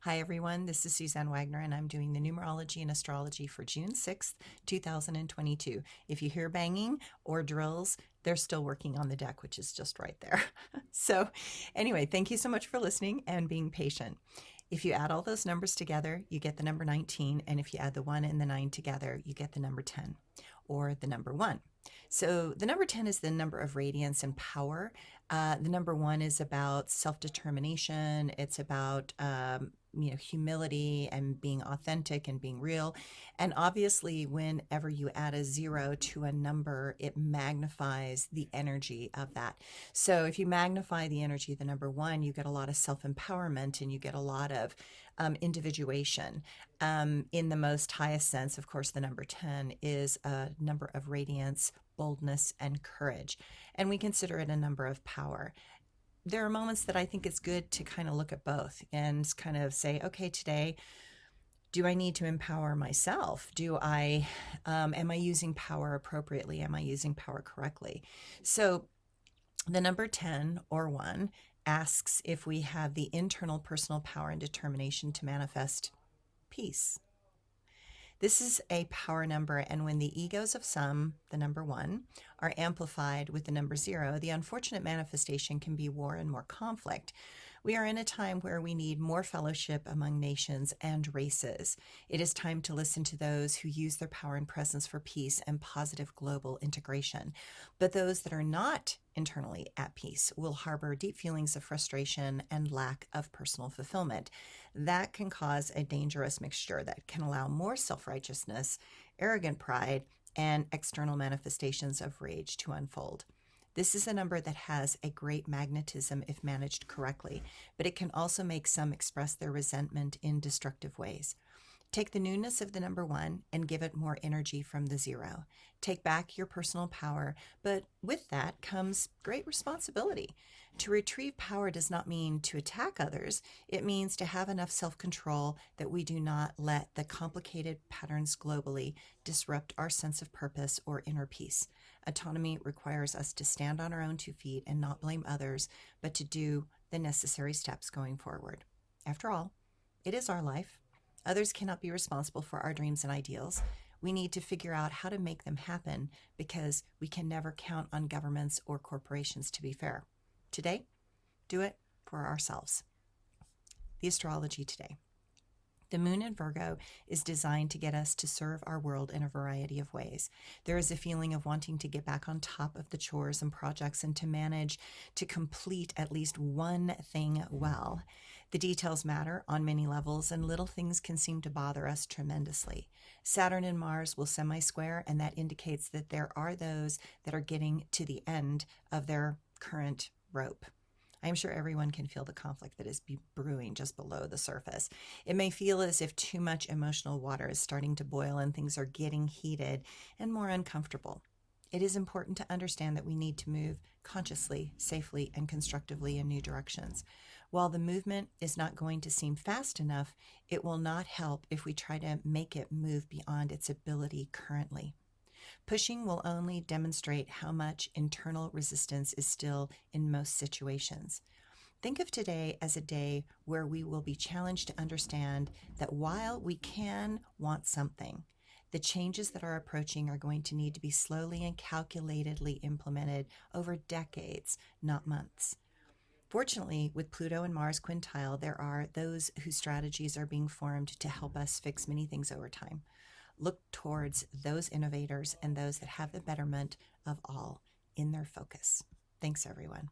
Hi, everyone. This is Suzanne Wagner, and I'm doing the Numerology and Astrology for June 6th, 2022. If you hear banging or drills, they're still working on the deck, which is just right there. So, anyway, thank you so much for listening and being patient. If you add all those numbers together, you get the number 19. And if you add the 1 and the 9 together, you get the number 10 or the number 1. So the number 10 is the number of radiance and power. The number 1 is about self-determination. It's about humility and being authentic and being real. And obviously, whenever you add a 0 to a number, it magnifies the energy of that. So if you magnify the energy of the number 1, you get a lot of self-empowerment and you get a lot of individuation. In the most highest sense, of course, the number 10 is a number of radiance, boldness, and courage. And we consider it a number of power. There are moments that I think it's good to kind of look at both and kind of say, okay, today, do I need to empower myself? Am I using power appropriately? Am I using power correctly? So the number 10 or 1 asks if we have the internal personal power and determination to manifest peace. This is a power number, and when the egos of some, the number 1, are amplified with the number 0, the unfortunate manifestation can be war and more conflict. We are in a time where we need more fellowship among nations and races. It is time to listen to those who use their power and presence for peace and positive global integration. But those that are not internally at peace will harbor deep feelings of frustration and lack of personal fulfillment. That can cause a dangerous mixture that can allow more self-righteousness, arrogant pride, and external manifestations of rage to unfold. This is a number that has a great magnetism if managed correctly, but it can also make some express their resentment in destructive ways. Take the newness of the number 1 and give it more energy from the 0. Take back your personal power, but with that comes great responsibility. To retrieve power does not mean to attack others. It means to have enough self-control that we do not let the complicated patterns globally disrupt our sense of purpose or inner peace. Autonomy requires us to stand on our own 2 feet and not blame others, but to do the necessary steps going forward. After all, it is our life. Others cannot be responsible for our dreams and ideals. We need to figure out how to make them happen because we can never count on governments or corporations to be fair. Today, do it for ourselves. The astrology today. The moon in Virgo is designed to get us to serve our world in a variety of ways. There is a feeling of wanting to get back on top of the chores and projects and to manage to complete at least one thing well. The details matter on many levels, and little things can seem to bother us tremendously. Saturn and Mars will semi-square, and that indicates that there are those that are getting to the end of their current rope. I am sure everyone can feel the conflict that is brewing just below the surface. It may feel as if too much emotional water is starting to boil and things are getting heated and more uncomfortable. It is important to understand that we need to move consciously, safely, and constructively in new directions. While the movement is not going to seem fast enough, it will not help if we try to make it move beyond its ability currently. Pushing will only demonstrate how much internal resistance is still in most situations. Think of today as a day where we will be challenged to understand that while we can want something, the changes that are approaching are going to need to be slowly and calculatedly implemented over decades, not months. Fortunately, with Pluto and Mars quintile, there are those whose strategies are being formed to help us fix many things over time. Look towards those innovators and those that have the betterment of all in their focus. Thanks, everyone.